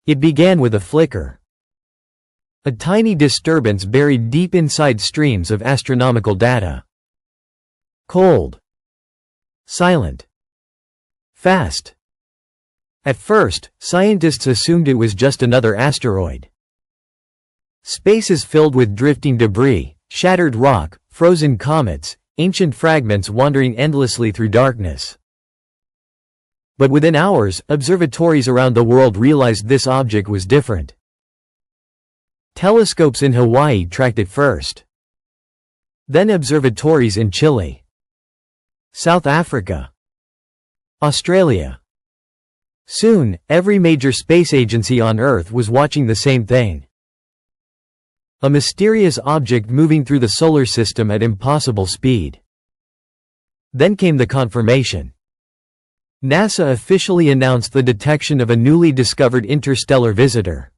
It began with a flicker. A tiny disturbance buried deep inside streams of astronomical data. Cold. Silent. Fast. At first, scientists assumed it was just another asteroid. Space is filled with drifting debris, shattered rock, frozen comets, ancient fragments wandering endlessly through darkness. But within hours, observatories around the world realized this object was different. Telescopes in Hawaii tracked it first. Then observatories in Chile, South Africa, Australia. Soon, every major space agency on Earth was watching the same thing. A mysterious object moving through the solar system at impossible speed. Then came the confirmation. NASA officially announced the detection of a newly discovered interstellar visitor.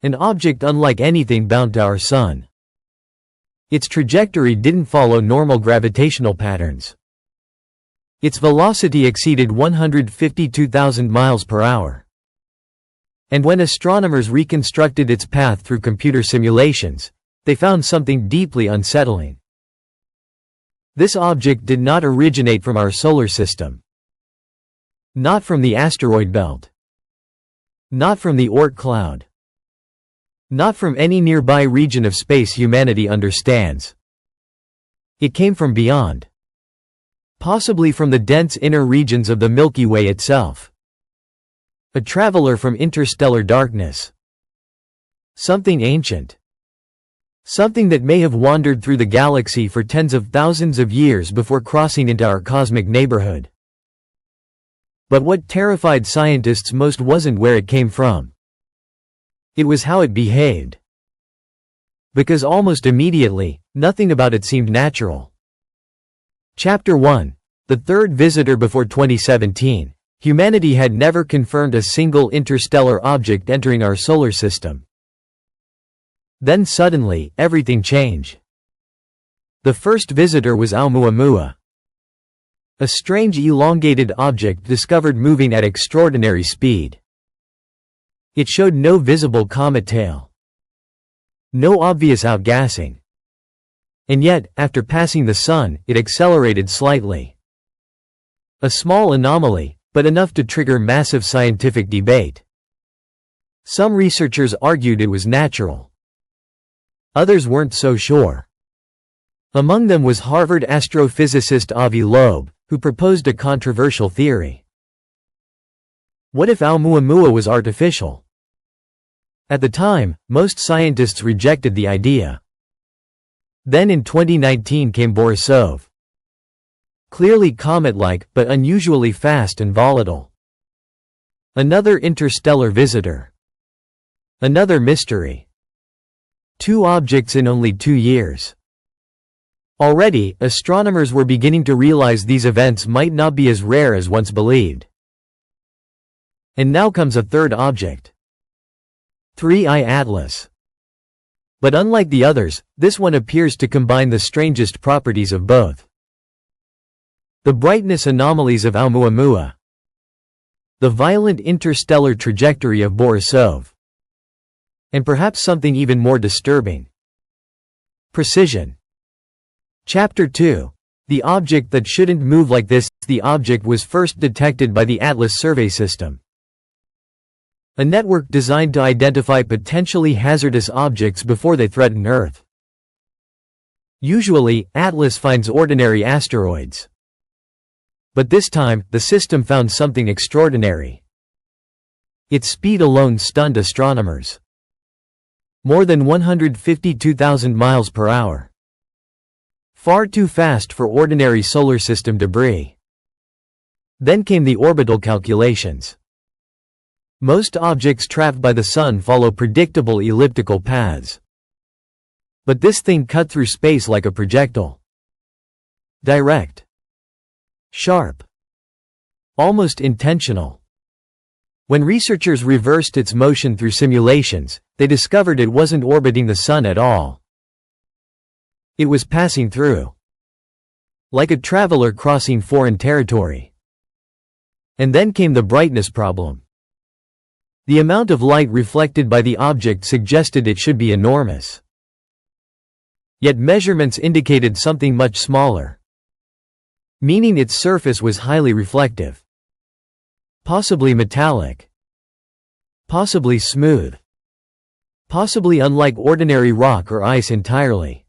An object unlike anything bound to our Sun. Its trajectory didn't follow normal gravitational patterns. Its velocity exceeded 152,000 miles per hour. And when astronomers reconstructed its path through computer simulations, they found something deeply unsettling. This object did not originate from our solar system. Not from the asteroid belt. Not from the Oort cloud. Not from any nearby region of space humanity understands. It came from beyond. Possibly from the dense inner regions of the Milky Way itself. A traveler from interstellar darkness. Something ancient. Something that may have wandered through the galaxy for tens of thousands of years before crossing into our cosmic neighborhood. But what terrified scientists most wasn't where it came from. It was how it behaved. Because almost immediately, nothing about it seemed natural. Chapter 1. The third visitor. Before 2017, humanity had never confirmed a single interstellar object entering our solar system. Then suddenly, everything changed. The first visitor was Oumuamua. A strange elongated object discovered moving at extraordinary speed. It showed no visible comet tail. No obvious outgassing. And yet, after passing the Sun, it accelerated slightly. A small anomaly, but enough to trigger massive scientific debate. Some researchers argued it was natural. Others weren't so sure. Among them was Harvard astrophysicist Avi Loeb, who proposed a controversial theory. What if Oumuamua was artificial? At the time, most scientists rejected the idea. Then in 2019 came Borisov. Clearly comet-like, but unusually fast and volatile. Another interstellar visitor. Another mystery. Two objects in only 2 years. Already, astronomers were beginning to realize these events might not be as rare as once believed. And now comes a third object. 3I Atlas. But unlike the others, this one appears to combine the strangest properties of both. The brightness anomalies of Oumuamua. The violent interstellar trajectory of Borisov. And perhaps something even more disturbing. Precision. Chapter 2. The object that shouldn't move like this. The object was first detected by the Atlas survey system. A network designed to identify potentially hazardous objects before they threaten Earth. Usually, Atlas finds ordinary asteroids. But this time, the system found something extraordinary. Its speed alone stunned astronomers. More than 152,000 miles per hour. Far too fast for ordinary solar system debris. Then came the orbital calculations. Most objects trapped by the Sun follow predictable elliptical paths. But this thing cut through space like a projectile. Direct. Sharp. Almost intentional. When researchers reversed its motion through simulations, they discovered it wasn't orbiting the Sun at all. It was passing through. Like a traveler crossing foreign territory. And then came the brightness problem. The amount of light reflected by the object suggested it should be enormous. Yet measurements indicated something much smaller, meaning its surface was highly reflective. Possibly metallic. Possibly smooth. Possibly unlike ordinary rock or ice entirely.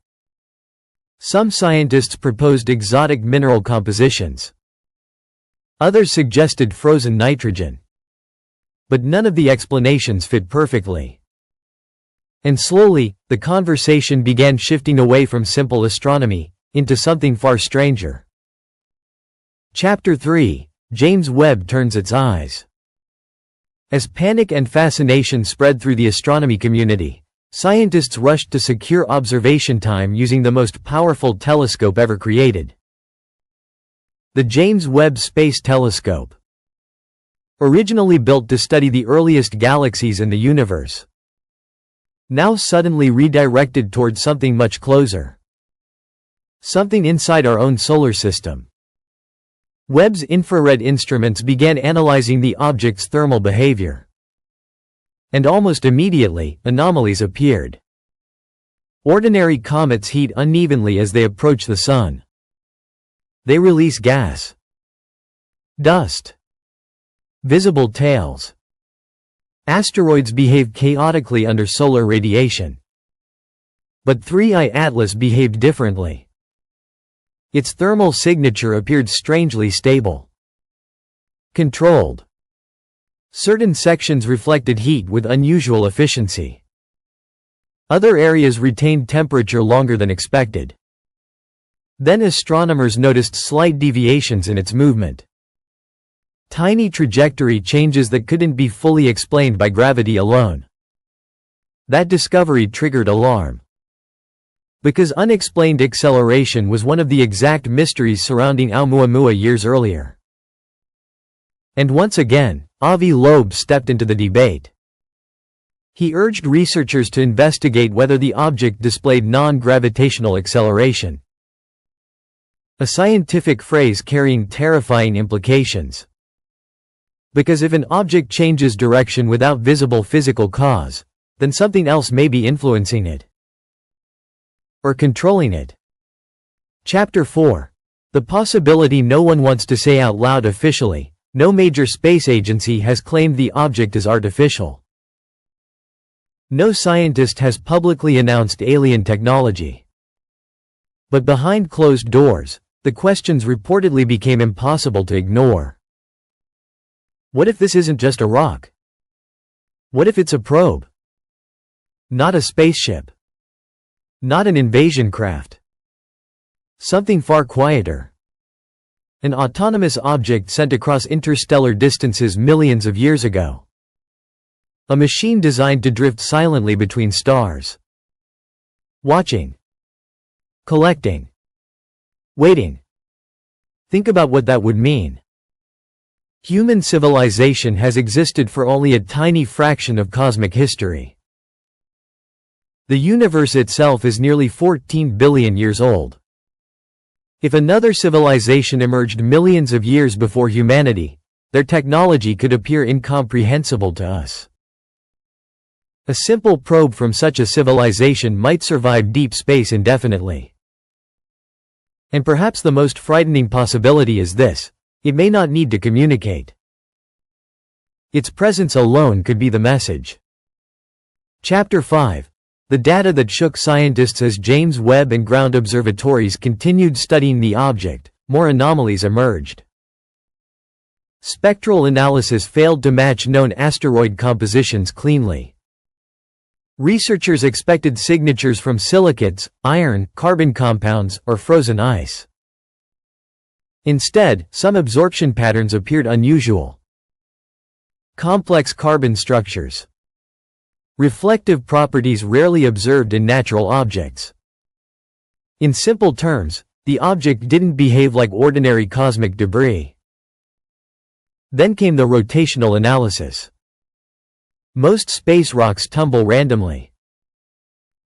Some scientists proposed exotic mineral compositions. Others suggested frozen nitrogen. But none of the explanations fit perfectly. And slowly, the conversation began shifting away from simple astronomy into something far stranger. Chapter 3: James Webb turns its eyes. As panic and fascination spread through the astronomy community, scientists rushed to secure observation time using the most powerful telescope ever created. The James Webb Space Telescope. Originally built to study the earliest galaxies in the universe, now suddenly redirected towards something much closer. Something inside our own solar system. Webb's infrared instruments began analyzing the object's thermal behavior. And almost immediately, anomalies appeared. Ordinary comets heat unevenly as they approach the sun. They release gas, dust, visible tails. Asteroids behave chaotically under solar radiation. But 3I Atlas behaved differently. Its thermal signature appeared strangely stable, controlled. Certain sections reflected heat with unusual efficiency. Other areas retained temperature longer than expected. Then astronomers noticed slight deviations in its movement. Tiny trajectory changes that couldn't be fully explained by gravity alone. That discovery triggered alarm. Because unexplained acceleration was one of the exact mysteries surrounding Oumuamua years earlier. And once again, Avi Loeb stepped into the debate. He urged researchers to investigate whether the object displayed non-gravitational acceleration. A scientific phrase carrying terrifying implications. Because if an object changes direction without visible physical cause, then something else may be influencing it. Or controlling it. Chapter 4. The possibility no one wants to say out loud officially. No major space agency has claimed the object is artificial. No scientist has publicly announced alien technology. But behind closed doors, the questions reportedly became impossible to ignore. What if this isn't just a rock? What if it's a probe? Not a spaceship. Not an invasion craft. Something far quieter. An autonomous object sent across interstellar distances millions of years ago. A machine designed to drift silently between stars. Watching. Collecting. Waiting. Think about what that would mean. Human civilization has existed for only a tiny fraction of cosmic history. The universe itself is nearly 14 billion years old. If another civilization emerged millions of years before humanity, their technology could appear incomprehensible to us. A simple probe from such a civilization might survive deep space indefinitely. And perhaps the most frightening possibility is this: it may not need to communicate. Its presence alone could be the message. Chapter 5. The data that shook scientists. As James Webb and ground observatories continued studying the object, more anomalies emerged. Spectral analysis failed to match known asteroid compositions cleanly. Researchers expected signatures from silicates, iron, carbon compounds, or frozen ice. Instead, some absorption patterns appeared unusual. Complex carbon structures. Reflective properties rarely observed in natural objects. In simple terms, the object didn't behave like ordinary cosmic debris. Then came the rotational analysis. Most space rocks tumble randomly.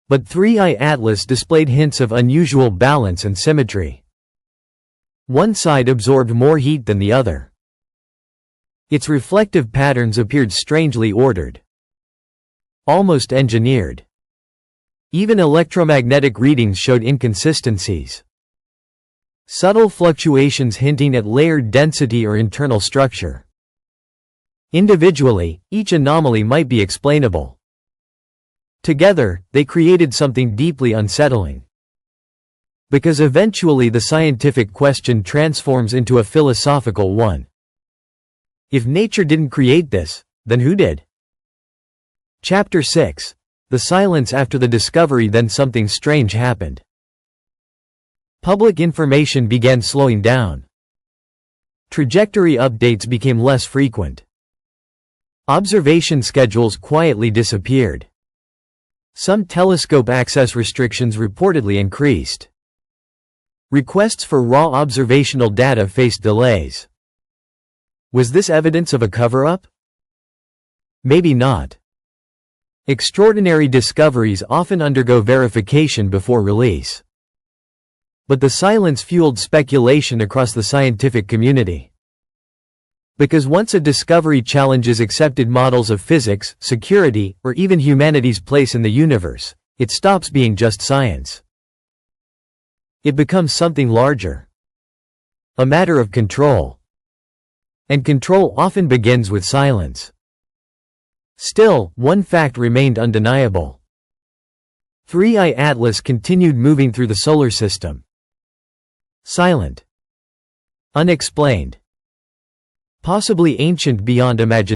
But 3I Atlas displayed hints of unusual balance and symmetry. One side absorbed more heat than the other. Its reflective patterns appeared strangely ordered, almost engineered. Even electromagnetic readings showed inconsistencies. Subtle fluctuations hinting at layered density or internal structure. Individually, each anomaly might be explainable. Together, they created something deeply unsettling. Because eventually the scientific question transforms into a philosophical one. If nature didn't create this, then who did? Chapter 6. The silence after the discovery. Then something strange happened. Public information began slowing down. Trajectory updates became less frequent. Observation schedules quietly disappeared. Some telescope access restrictions reportedly increased. Requests for raw observational data faced delays. Was this evidence of a cover-up? Maybe not. Extraordinary discoveries often undergo verification before release. But the silence fueled speculation across the scientific community. Because once a discovery challenges accepted models of physics, security, or even humanity's place in the universe, it stops being just science. It becomes something larger. A matter of control. And control often begins with silence. Still, one fact remained undeniable. 3I Atlas continued moving through the solar system. Silent. Unexplained. Possibly ancient beyond imagination.